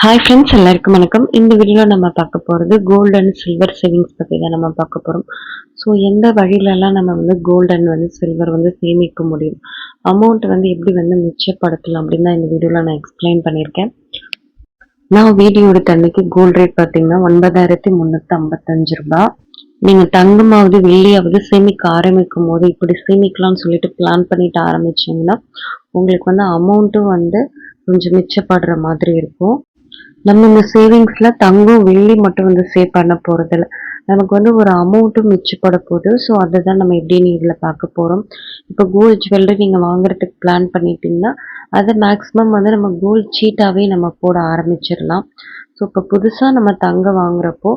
Hi friends, எல்லாருக்கும் வணக்கம். இந்த வீடியோவில் நம்ம பார்க்க போகிறது கோல்டு அண்ட் சில்வர் சேவிங்ஸ் பற்றி தான் நம்ம பார்க்க போகிறோம். ஸோ எந்த வழியிலலாம் நம்ம கோல்டு அண்ட் சில்வர் சேமிக்க முடியும், அமௌண்ட் எப்படி மிச்சப்படுத்தலாம் அப்படின்னு தான் இந்த வீடியோவில் நான் எக்ஸ்பிளைன் பண்ணியிருக்கேன். நான் வீடியோ எடுத்த அன்னைக்கு கோல்டு ரேட் பார்த்தீங்கன்னா 9355 ரூபாய். நீங்கள் தங்கமாவது வெள்ளியாவது சேமிக்க ஆரம்பிக்கும் போது இப்படி சேமிக்கலாம்னு சொல்லிட்டு பிளான் பண்ணிட்டு ஆரம்பிச்சிங்கன்னா உங்களுக்கு அமௌண்ட்டும் கொஞ்சம் மிச்சப்படுற மாதிரி இருக்கும். நம்ம இந்த சேவிங்ஸ்ல தங்கம் வெள்ளி மட்டும் சேவ் பண்ண போறதில்ல, நமக்கு ஒரு அமௌண்ட்டும் மிச்சப்பட போகுது. ஸோ அதை தான் நம்ம எப்படின்னு இதில் பார்க்க போகிறோம். இப்போ கோல்டு ஜுவல்லரி நீங்கள் வாங்குறதுக்கு பிளான் பண்ணிட்டீங்கன்னா அதை மேக்ஸிமம் நம்ம கோல்டு சீட்டாகவே நம்ம போட ஆரம்பிச்சிடலாம். ஸோ இப்போ புதுசாக நம்ம தங்கம் வாங்குறப்போ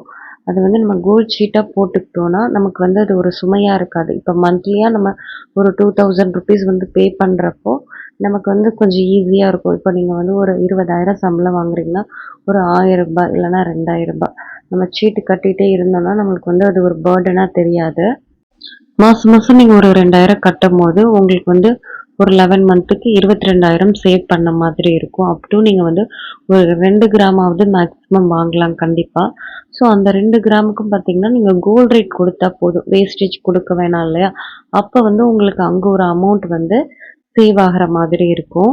அது நம்ம கோல்டு சீட்டாக போட்டுக்கிட்டோன்னா நமக்கு அது ஒரு சுமையாக இருக்காது. இப்போ மந்த்லியாக நம்ம ஒரு 2000 ருபீஸ் பே பண்ணுறப்போ நமக்கு கொஞ்சம் ஈஸியாக இருக்கும். இப்போ நீங்கள் ஒரு 20,000 சம்பளம் வாங்குறீங்கன்னா ஒரு 1000 ரூபாய் இல்லைன்னா 2000 ரூபாய் நம்ம சீட்டு கட்டிகிட்டே இருந்தோம்னா நம்மளுக்கு அது ஒரு பேர்டனாக தெரியாது. மாதம் மாதம் நீங்கள் ஒரு 2000 கட்டும் போது உங்களுக்கு ஒரு 11 மந்த்துக்கு 22,000 சேவ் பண்ண மாதிரி இருக்கும். அப்டும் நீங்கள் ஒரு 2 கிராமாவது மேக்ஸிமம் வாங்கலாம் கண்டிப்பாக. ஸோ அந்த 2 கிராமுக்கும் பார்த்தீங்கன்னா நீங்கள் கோல்டு ரேட் கொடுத்தா போதும், வேஸ்டேஜ் கொடுக்க வேணாம் இல்லையா. அப்போ உங்களுக்கு அங்கே ஒரு அமௌண்ட் சேவ் ஆகிற மாதிரி இருக்கும்.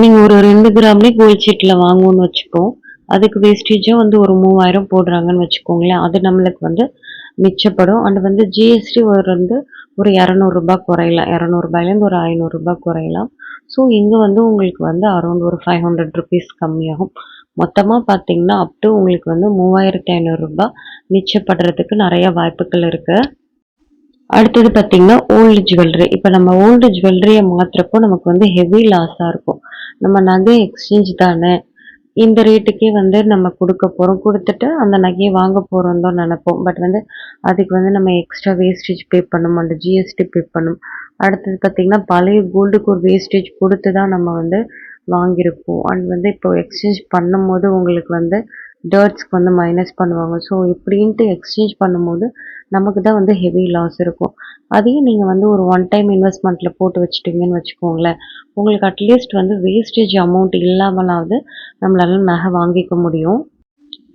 நீங்கள் ஒரு 2 கிராம்லேயே கோல்டு சீட்டில் வாங்கணும்னு வச்சுப்போம், அதுக்கு வேஸ்டேஜும் ஒரு 3000 போடுறாங்கன்னு வச்சுக்கோங்களேன். அது நம்மளுக்கு மிச்சப்படும். அண்ட் ஜிஎஸ்டி ஒரு 200 ரூபாய் குறையலாம், 200 ரூபாயிலேருந்து ஒரு 500 ரூபாய் குறையலாம். ஸோ இங்கே உங்களுக்கு அரௌண்ட் ஒரு 500 ருபீஸ் கம்மியாகும். மொத்தமாக பார்த்தீங்கன்னா அப்டு உங்களுக்கு 3500 ரூபாய் மிச்சப்படுறதுக்கு நிறைய வாய்ப்புகள் இருக்குது. அடுத்தது பார்த்தீங்கன்னா ஓல்டு ஜுவல்லரி. இப்போ நம்ம ஓல்டு ஜுவல்லரியை மாற்றுறப்போ நமக்கு ஹெவி லாஸாக இருக்கும். நம்ம நகை எக்ஸ்சேஞ்ச் தானே, இந்த ரேட்டுக்கே நம்ம கொடுக்க போகிறோம், கொடுத்துட்டு அந்த நகையை வாங்க போகிறோம் தான் நினைப்போம். பட் அதுக்கு நம்ம எக்ஸ்ட்ரா வேஸ்டேஜ் பே பண்ணணும், அந்த ஜிஎஸ்டி பே பண்ணணும். அடுத்தது பார்த்திங்கன்னா பழைய கோல்டுக்கு ஒரு வேஸ்டேஜ் கொடுத்து தான் நம்ம வாங்கியிருப்போம். அண்ட் இப்போ எக்ஸ்சேஞ்ச் பண்ணும் போது உங்களுக்கு டர்ட்ஸ்க்கு மைனஸ் பண்ணுவாங்க. ஸோ இப்படின்ட்டு எக்ஸ்சேஞ்ச் பண்ணும்போது நமக்கு தான் ஹெவி லாஸ் இருக்கும். அதையும் நீங்கள் ஒரு ஒன் டைம் இன்வெஸ்ட்மெண்ட்டில் போட்டு வச்சுட்டிங்கன்னு வச்சுக்கோங்களேன், உங்களுக்கு அட்லீஸ்ட் வேஸ்டேஜ் அமௌண்ட் இல்லாமலாவது நம்மளால நகை வாங்கிக்க முடியும்.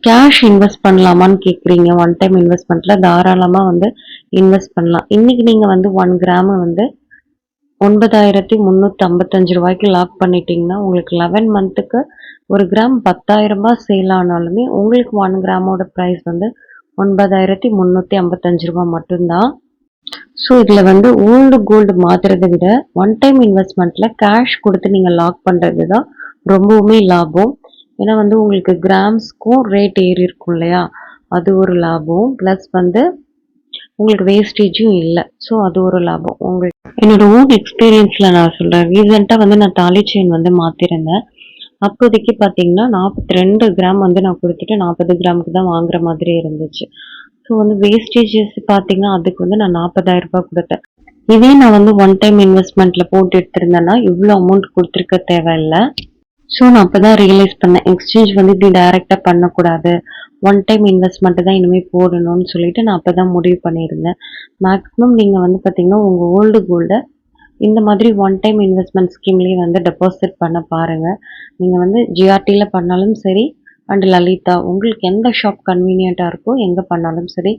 கேஷ் இன்வெஸ்ட் பண்ணலாமான்னு கேட்குறீங்க, ஒன் டைம் இன்வெஸ்ட்மெண்ட்டில் தாராளமாக இன்வெஸ்ட் பண்ணலாம். இன்றைக்கி நீங்கள் 1 கிராமு 9355 ரூபாய்க்கு லாக் பண்ணிட்டீங்கன்னா உங்களுக்கு 11 மந்த்துக்கு ஒரு கிராம் 10,000 ரூபாய் சேல் ஆனாலுமே உங்களுக்கு 1 கிராமோட ப்ரைஸ் 9355 ரூபாய் மட்டும்தான். ஸோ இதில் ஓல்டு கோல்டு மாற்றுறதை விட ஒன் டைம் இன்வெஸ்ட்மெண்ட்டில் கேஷ் கொடுத்து நீங்கள் லாக் பண்ணுறது தான் ரொம்பவுமே லாபம். ஏன்னா உங்களுக்கு கிராம்ஸ்க்கும் ரேட் ஏறி இருக்கும் இல்லையா, அது ஒரு லாபம். ப்ளஸ் உங்களுக்கு வேஸ்டேஜும் இல்லை. ஸோ அது ஒரு லாபம். உங்களுக்கு என்னோட ஓன் எக்ஸ்பீரியன்ஸில் நான் சொல்கிறேன். ரீசெண்டாக நான் தாலி செயின் மாற்றிருந்தேன். அப்போதைக்கு பார்த்தீங்கன்னா 42 கிராம் நான் கொடுத்துட்டு 40 கிராமுக்கு தான் வாங்குற மாதிரி இருந்துச்சு. ஸோ வேஸ்டேஜஸ் பார்த்தீங்கன்னா அதுக்கு நான் 40,000 ரூபாய் கொடுத்தேன். இதே நான் ஒன் டைம் இன்வெஸ்ட்மெண்ட்டில் போட்டு எடுத்திருந்தேன்னா இவ்வளோ அமௌண்ட் கொடுத்துருக்க தேவையில்லை. ஸோ நான் அப்போ தான் ரியலைஸ் பண்ணேன், எக்ஸ்சேஞ்ச் இப்படி டைரெக்டாக பண்ணக்கூடாது, ஒன் டைம் இன்வெஸ்ட்மெண்ட்டு தான் இனிமேல் போடணும்னு சொல்லிட்டு நான் அப்போ தான் முடிவு பண்ணியிருந்தேன். மேக்ஸிமம் நீங்கள் பார்த்தீங்கன்னா உங்கள் ஓல்டு கோல்டை இந்த மாதிரி ஒன் டைம் இன்வெஸ்ட்மெண்ட் ஸ்கீம்லேயே டெபாசிட் பண்ண பாருங்கள். நீங்கள் ஜிஆர்டியில் பண்ணாலும் சரி, அண்ட் லலிதா உங்களுக்கு எந்த ஷாப் கன்வீனியண்ட்டாக இருக்கோ எங்கே பண்ணாலும் சரி,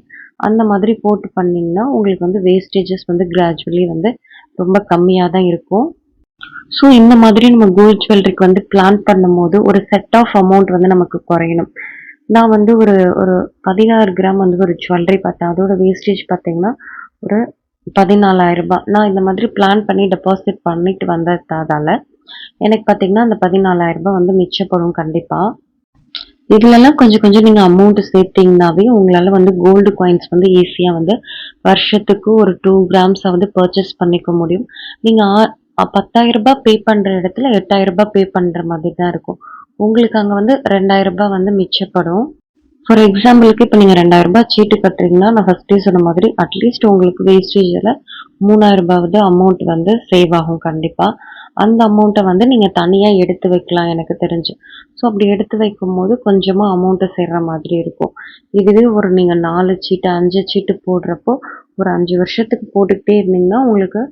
அந்த மாதிரி போட்டு பண்ணிங்கன்னா உங்களுக்கு வேஸ்டேஜஸ் கிராஜுவலி ரொம்ப கம்மியாக தான் இருக்கும். ஸோ இந்த மாதிரி நம்ம கோல்ட் ஜுவல்லரிக்கு பிளான் பண்ணும் போது ஒரு செட் ஆஃப் அமௌண்ட் நமக்கு குறையணும். நான் ஒரு ஒரு 16 கிராம் ஒரு ஜுவல்லரி பார்த்தேன், அதோட வேஸ்டேஜ் பார்த்தீங்கன்னா ஒரு 14,000 ரூபாய். நான் இந்த மாதிரி பிளான் பண்ணி டெபாசிட் பண்ணிட்டு வந்ததால எனக்கு பார்த்தீங்கன்னா அந்த 14,000 ரூபாய் மிச்சப்படும் கண்டிப்பாக. இதுலலாம் கொஞ்சம் கொஞ்சம் நீங்கள் அமௌண்ட் சேர்த்திங்கனாவே உங்களால் கோல்டு காயின்ஸ் ஈஸியாக வருஷத்துக்கு ஒரு 2 கிராம்ஸாவது பர்ச்சேஸ் பண்ணிக்க முடியும். நீங்கள் 10,000 ரூபாய் பே பண்ணுற இடத்துல 8,000 ரூபாய் பே பண்ணுற மாதிரி தான் இருக்கும். உங்களுக்கு அங்கே 2,000 ரூபாய் மிச்சப்படும். ஃபார் எக்ஸாம்பிளுக்கு இப்போ நீங்கள் 2,000 ரூபாய் சீட்டு கட்டுறீங்கன்னா நான் ஃபஸ்ட்டே சொன்ன மாதிரி அட்லீஸ்ட் உங்களுக்கு வேஸ்டேஜில் 3,000 ரூபாவது அமௌண்ட் சேவ் ஆகும் கண்டிப்பாக. அந்த அமௌண்ட்டை நீங்கள் தனியாக எடுத்து வைக்கலாம் எனக்கு தெரிஞ்சு. ஸோ அப்படி எடுத்து வைக்கும் போது கொஞ்சமாக அமௌண்ட்டு சேர்கிற மாதிரி இருக்கும். இதுவே ஒரு நீங்கள் 4 சீட்டு 5 சீட்டு போடுறப்போ ஒரு 5 வருஷத்துக்கு போட்டுக்கிட்டே இருந்தீங்கன்னா உங்களுக்கு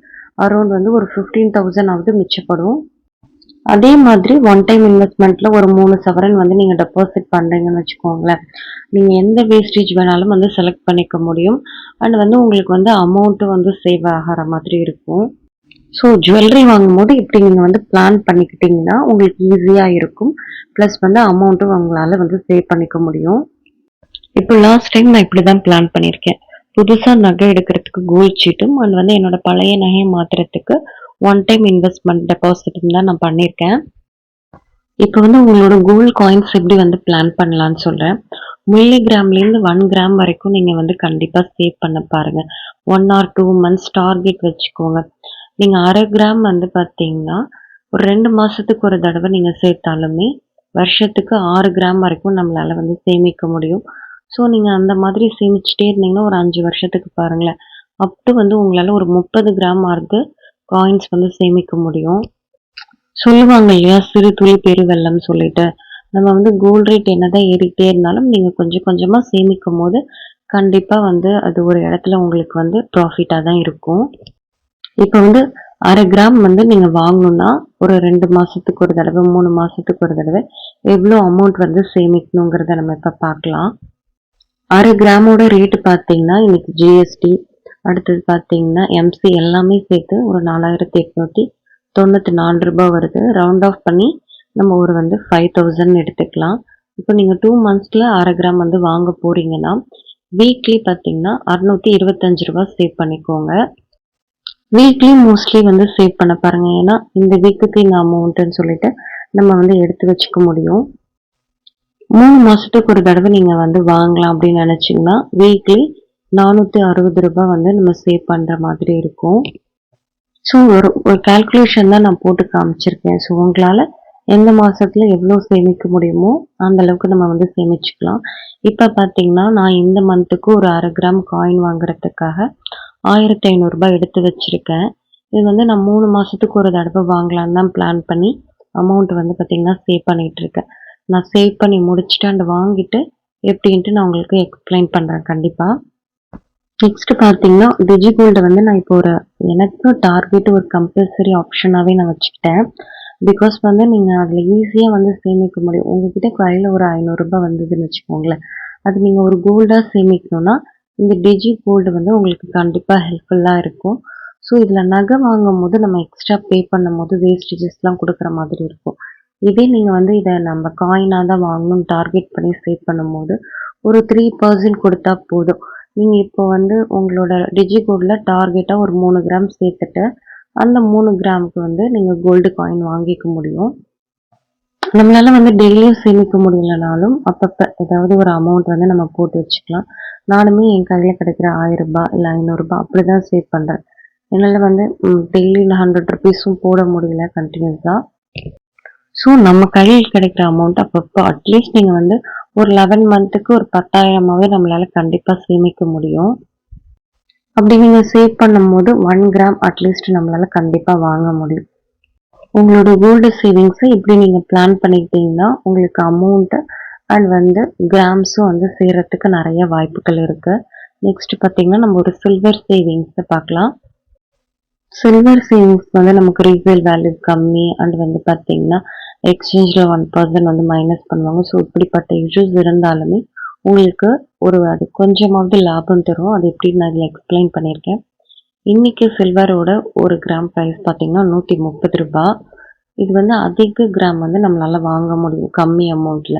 அரௌண்ட் ஒரு 15,000 ஆவது மிச்சப்படும். அதே மாதிரி ஒன் டைம் இன்வெஸ்ட்மெண்ட்ல ஒரு 3 சவரன் வந்து நீங்க டெபாசிட் பண்றீங்கன்னு வச்சுக்கோங்களேன். நீங்க எந்த வேஸ்டேஜ் வேணாலும் வந்து செலக்ட் பண்ணிக்க முடியும். அண்ட் வந்து உங்களுக்கு வந்து அமௌண்ட்டும் வந்து சேவ் ஆகுற மாதிரி இருக்கும். ஸோ ஜுவல்லரி வாங்கும்போது இப்படி நீங்க வந்து பிளான் பண்ணிக்கிட்டீங்கன்னா, உங்களுக்கு ஈஸியா இருக்கும். பிளஸ் வந்து அமௌண்ட்டும் உங்களால வந்து சேவ் பண்ணிக்க முடியும். இப்போ லாஸ்ட் டைம் நான் இப்படிதான் பிளான் பண்ணியிருக்கேன். புதுசா நகை எடுக்கிறதுக்கு கோல்ட் சீட்டும் அண்ட் வந்து என்னோட பழைய நகையை மாத்துறதுக்கு ஒன் டைம் இன்வெஸ்ட்மெண்ட் டெபாசிட்டும் தான் நான் பண்ணியிருக்கேன். இப்போ வந்து உங்களோட கோல்ட் காயின்ஸ் எப்படி வந்து பிளான் பண்ணலான்னு சொல்றேன். மில்லிகிராம்லேருந்து 1 கிராம் வரைக்கும் நீங்க வந்து கண்டிப்பா சேவ் பண்ண பாருங்க. 1 ஆர் 2 மந்த்ஸ் டார்கெட் வச்சுக்கோங்க. நீங்க 1/2 கிராம் வந்து பார்த்தீங்கன்னா, ஒரு 2 மாசத்துக்கு ஒரு தடவை நீங்க சேர்த்தாலுமே, வருஷத்துக்கு 6 கிராம் வரைக்கும் நம்மளால வந்து சேமிக்க முடியும். ஸோ நீங்க அந்த மாதிரி சேமிச்சுட்டே இருந்தீங்கன்னா, ஒரு 5 வருஷத்துக்கு பாருங்களேன். அப் டூ வந்து உங்களால ஒரு 30 கிராம் ஆவது காயின்ஸ் வந்து சேமிக்க முடியும். சொல்லுவாங்க இல்லையா? சிறு துளி பெருவெள்ளம் சொல்லிட்டு. நம்ம வந்து கோல்ட் ரேட் என்னதான் ஏறிக்கிட்டே இருந்தாலும், நீங்க கொஞ்சம் கொஞ்சமா சேமிக்கும்போது, கண்டிப்பா வந்து அது ஒரு இடத்துல உங்களுக்கு வந்து ப்ராஃபிட்டா தான் இருக்கும். இப்ப வந்து 1/2 கிராம் வந்து நீங்க வாங்கணும்னா, ஒரு 2 மாசத்துக்கு ஒரு தடவ, 3 மாசத்துக்கு ஒரு தடவ எவ்ளோ அமௌண்ட் வந்து சேமிக்கணுங்கிறத நம்ம இப்ப பார்க்கலாம். 1/2 கிராமோட ரேட் பார்த்தீங்கன்னா, இன்னைக்கு ஜிஎஸ்டி, அடுத்தது பார்த்தீங்கன்னா, எம்சி எல்லாமே சேர்த்து ஒரு ரூ. 4,894 வருது. ரவுண்ட் ஆஃப் பண்ணி நம்ம ஒரு வந்து 5,000 எடுத்துக்கலாம். இப்போ நீங்க 2 மந்த்ஸ்ல 1/2 கிராம் வந்து வாங்க போறீங்கன்னா, வீக்லி பார்த்தீங்கன்னா, ரூ. 625 சேவ் பண்ணிக்கோங்க. வீக்லி மோஸ்ட்லி வந்து சேவ் பண்ண பாருங்க. ஏன்னா, இந்த வீக்குக்கு இந்த அமௌண்ட்டுன்னு சொல்லிட்டு நம்ம வந்து எடுத்து வச்சுக்க முடியும். 3 மாசத்துக்கு ஒரு தடவை நீங்க வந்து வாங்கலாம் அப்படின்னு நினைச்சீங்கன்னா, வீக்லி ரூ. 460 வந்து நம்ம சேவ் பண்ற மாதிரி இருக்கும். ஸோ ஒரு ஒரு கால்குலேஷன் தான் நான் போட்டு காமிச்சிருக்கேன். ஸோ உங்களால எந்த மாசத்துல எவ்வளோ சேமிக்க முடியுமோ, அந்த அளவுக்கு நம்ம வந்து சேமிச்சுக்கலாம். இப்ப பார்த்தீங்கன்னா, நான் இந்த மந்த்துக்கு ஒரு 1/2 கிராம் காயின் வாங்குறதுக்காக ரூ. 1,500 எடுத்து வச்சிருக்கேன். இது வந்து நான் 3 மாசத்துக்கு ஒரு தடவை வாங்கலான்னு தான் பிளான் பண்ணி, அமௌண்ட் வந்து பார்த்தீங்கன்னா, சேவ் பண்ணிட்டு இருக்கேன். நான் சேவ் பண்ணி முடிச்சுட்டு அண்ட் வாங்கிட்டு எப்படின்ட்டு நான் உங்களுக்கு எக்ஸ்பிளைன் பண்றேன் கண்டிப்பா. நெக்ஸ்ட் பார்த்தீங்கன்னா, டிஜி கோல்ட வந்து நான் இப்போ ஒரு எனக்கு டார்கெட் ஒரு கம்பல்சரி ஆப்ஷனாவே நான் வச்சுக்கிட்டேன். பிகாஸ் வந்து நீங்க அதுல ஈஸியா வந்து சேமிக்க முடியும். உங்ககிட்ட கையில ஒரு ரூ. 500 வந்ததுன்னு வச்சுக்கோங்களேன். அது நீங்க ஒரு கோல்டா சேமிக்கணும்னா, இந்த டிஜி கோல்டு வந்து உங்களுக்கு கண்டிப்பா ஹெல்ப்ஃபுல்லா இருக்கும். ஸோ இதுல நகை வாங்கும்போது நம்ம எக்ஸ்ட்ரா பே பண்ணும்போது வேஸ்டேஜஸ்லாம் குடுக்குற மாதிரி இருக்கும். இதே நீங்க வந்து இத நம்ம காயினா தான் வாங்கணும்னு டார்கெட் பண்ணி சேவ் பண்ணும்போது, ஒரு 3% குடுத்தா போதும். நீங்க இப்போ வந்து உங்களோட டிஜி கோல்ட்ல டார்கெட்டா ஒரு 3 கிராம் சேர்த்துட்டு, அந்த 3 கிராமுக்கு வந்து நீங்க கோல்டு காயின் வாங்கிக்க முடியும். நம்மளால வந்து டெய்லியும் சேமிக்க முடியலனாலும், அப்பப்ப ஏதாவது ஒரு அமௌண்ட் வந்து நம்ம போட்டு வச்சுக்கலாம். நானுமே என் கையில கிடைக்கிற ரூ. 1000 இல்ல ரூ. 500 அப்படிதான் சேவ் பண்றேன். என்னால வந்து டெய்லி ₹100 போட முடியல கன்டினியூஸா. ஸோ நம்ம கையில் கிடைக்கிற அமௌண்ட் அப்பப்போ அட்லீஸ்ட் நீங்க வந்து ஒரு 11 மந்த்துக்கு ஒரு 10,000 நம்மளால கண்டிப்பா சேமிக்க முடியும். அப்படி நீங்க சேவ் பண்ணும்போது 1 கிராம் அட்லீஸ்ட் நம்மளால கண்டிப்பா வாங்க முடியும். உங்களோட கோல்டு சேவிங்ஸை இப்படி நீங்க பிளான் பண்ணிக்கிட்டீங்கன்னா, உங்களுக்கு அமௌண்ட் அண்ட் வந்து கிராம்ஸும் வந்து சேர்றதுக்கு நிறைய வாய்ப்புகள் இருக்கு. நெக்ஸ்ட் பார்த்தீங்கன்னா, நம்ம ஒரு சில்வர் சேவிங்ஸை பார்க்கலாம். சில்வர் சேவிங்ஸ் வந்து நமக்கு ரீசேல் வேல்யூ கம்மி அண்ட் வந்து பார்த்தீங்கன்னா, எக்ஸ்சேஞ்சில் 1% வந்து மைனஸ் பண்ணுவாங்க. ஸோ இப்படிப்பட்ட இஷ்யூஸ் இருந்தாலுமே உங்களுக்கு ஒரு அது கொஞ்சமாவது லாபம் தரும். அது எப்படின்னு நான் இதில் எக்ஸ்பிளைன் பண்ணியிருக்கேன். இன்னைக்கு சில்வரோட 1 கிராம் ப்ரைஸ் பார்த்தீங்கன்னா ரூ. 130. இது வந்து அதிக கிராம் வந்து நம்மளால வாங்க முடியும் கம்மி அமௌண்ட்ல.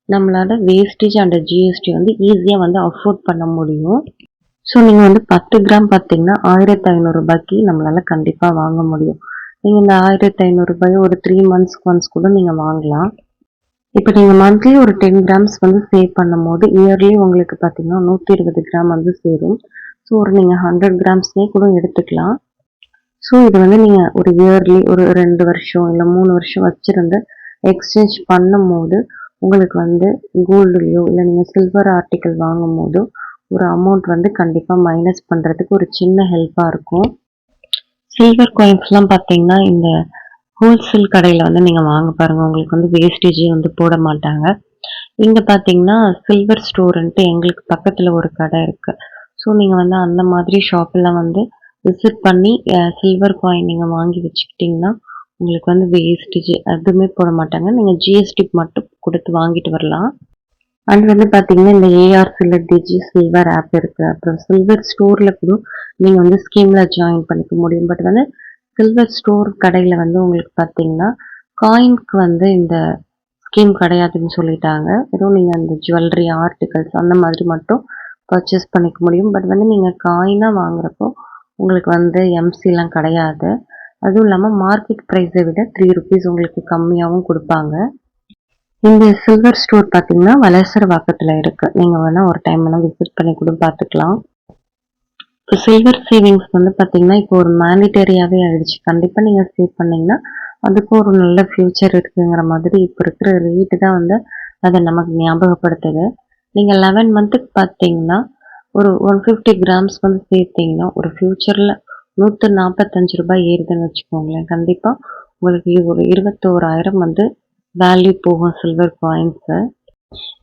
நம்மளால வேஸ்டேஜ் அண்ட் ஜிஎஸ்டி வந்து ஈஸியா வந்து அஃபோர்ட் பண்ண முடியும். ஸோ நீங்க வந்து 10 கிராம் பார்த்தீங்கன்னா ரூ. 1,500 நம்மளால கண்டிப்பா வாங்க முடியும். நீங்க இந்த ரூ. 1,500 ஒரு 3 மந்த்ஸ்க்கு ஒன்ஸ் கூட நீங்க வாங்கலாம். இப்ப நீங்க மந்த்லி ஒரு 10 கிராம்ஸ் வந்து சேவ் பண்ணும்போது இயர்லி உங்களுக்கு பார்த்தீங்கன்னா 120 கிராம் வந்து சேரும். ஸோ ஒரு நீங்க 100 கிராம்ஸ்னே கூட எடுத்துக்கலாம். ஸோ இது வந்து நீங்க ஒரு இயர்லி ஒரு 2 வருஷம் இல்ல 3 வருஷம் வச்சிருந்து எக்ஸ்சேஞ்ச் பண்ணும்போது உங்களுக்கு வந்து கோல்டுலயோ இல்ல நீங்க சில்வர் ஆர்டிகிள் வாங்கும்போதோ ஒரு அமௌண்ட் வந்து கண்டிப்பா மைனஸ் பண்றதுக்கு ஒரு சின்ன ஹெல்ப்பா இருக்கும். சில்வர் காயின்ஸ்லாம் பார்த்தீங்கன்னா, இந்த ஹோல்சேல் கடையில வந்து நீங்க வாங்க பாருங்க. உங்களுக்கு வந்து வேஸ்டேஜே வந்து போட மாட்டாங்க. இங்க பார்த்தீங்கன்னா, சில்வர் ஸ்டோர்ன்ட்டு எங்களுக்கு பக்கத்துல ஒரு கடை இருக்கு. ஸோ நீங்க வந்து அந்த மாதிரி ஷாப்ல வந்து விசிட் பண்ணி சில்வர் காயின் நீங்க வாங்கி வச்சுக்கிட்டீங்கன்னா, உங்களுக்கு வந்து வேஸ்டேஜ் எதுவுமே போட மாட்டாங்க. நீங்க ஜிஎஸ்டி மட்டும் குடுத்து வாங்கிட்டு வரலாம். அண்ட் வந்து பார்த்தீங்கன்னா, இந்த ஏஆர் சில்வர், டிஜி சில்வர் ஆப் இருக்கு. அப்புறம் சில்வர் ஸ்டோர்ல கூட நீங்க வந்து ஸ்கீம்ல ஜாயின் பண்ணிக்க முடியும். பட் வந்து சில்வர் ஸ்டோர் கடையில வந்து உங்களுக்கு பார்த்தீங்கன்னா, காயின்க்கு வந்து இந்த ஸ்கீம் கிடையாதுன்னு சொல்லிட்டாங்க. வெறும் நீங்க அந்த ஜுவல்லரி, ஆர்டிகல்ஸ் அந்த மாதிரி மட்டும் பர்ச்சேஸ் பண்ணிக்க முடியும். பட் வந்து நீங்க காயினா வாங்குறப்போ, உங்களுக்கு வந்து எம்சிலாம் கிடையாது. அதுவும் இல்லாம மார்க்கெட் பிரைஸை விட ₹3 உங்களுக்கு கம்மியாவும் குடுப்பாங்க. இந்த சில்வர் ஸ்டோர் பார்த்தீங்கன்னா, வளசரவாக்கத்துல இருக்கு. நீங்க வேணா ஒரு டைம் வேணா விசிட் பண்ணி கூட பார்த்துக்கலாம். இப்போ சில்வர் சேவிங்ஸ் வந்து பார்த்தீங்கன்னா, இப்போ ஒரு மேண்டிட்டரியாவே ஆயிடுச்சு. கண்டிப்பா நீங்க சேவ் பண்ணீங்கன்னா, அதுக்கும் ஒரு நல்ல ஃபியூச்சர் இருக்குங்கிற மாதிரி இப்ப இருக்கிற ரேட் தான் வந்து அத நமக்கு ஞாபகப்படுத்துது. நீங்க 11 மந்த்துக்கு பார்த்தீங்கன்னா, ஒரு 150 கிராம்ஸ் வந்து சேர்த்தீங்கன்னா, ஒரு ஃபியூச்சர்ல ரூ. 145 ஏறுதுன்னு வச்சுக்கோங்களேன். கண்டிப்பா உங்களுக்கு ஒரு 21,000 வந்து வேல்யூ போகும் சில்வர் காயின்ஸு.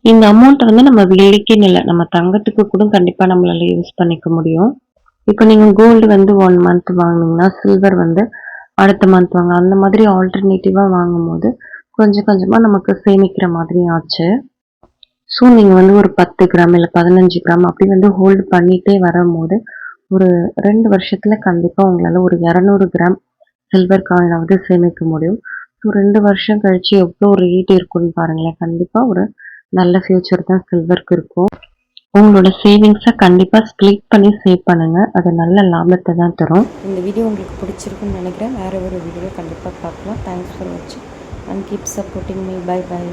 இந்த அமௌண்ட்ட வந்து நம்ம வெள்ளிக்குன்னு இல்ல, நம்ம தங்கத்துக்கு கூட கண்டிப்பா நம்மளால யூஸ் பண்ணிக்க முடியும். இப்ப நீங்க கோல்டு வந்து 1 மந்த் வாங்குனீங்கன்னா, சில்வர் வந்து அடுத்த மந்த் வாங்கலாம். அந்த மாதிரி ஆல்டர்னேட்டிவா வாங்கும்போது, கொஞ்சம் கொஞ்சமா நமக்கு சேமிக்கிற மாதிரி ஆச்சு. ஸோ நீங்க வந்து ஒரு 10 கிராம் இல்ல 15 கிராம் அப்படி வந்து ஹோல்டு பண்ணிட்டே வரும்போது, ஒரு 2 வருஷத்துல கண்டிப்பா உங்களால ஒரு 200 கிராம் சில்வர் காயினாவது சேமிக்க முடியும். ஸோ 2 வருஷம் கழிச்சு எவ்ளோ ரேட் இருக்கும்னு பாருங்களேன். கண்டிப்பா ஒரு நல்ல ஃபியூச்சர் தான் சில்வருக்கு இருக்கும். உங்களோட சேவிங்ஸ கண்டிப்பா ஸ்ப்ளிட் பண்ணி சேவ் பண்ணுங்க. அது நல்ல லாபத்த தான் தரும். இந்த வீடியோ உங்களுக்கு பிடிச்சிருக்குன்னு நினைக்கிறேன். வேறு ஒரு வீடியோ கண்டிப்பாக பார்க்கலாம். தேங்க்ஸ் ஃபார் வாட்சிங் and keep supporting me. Bye by.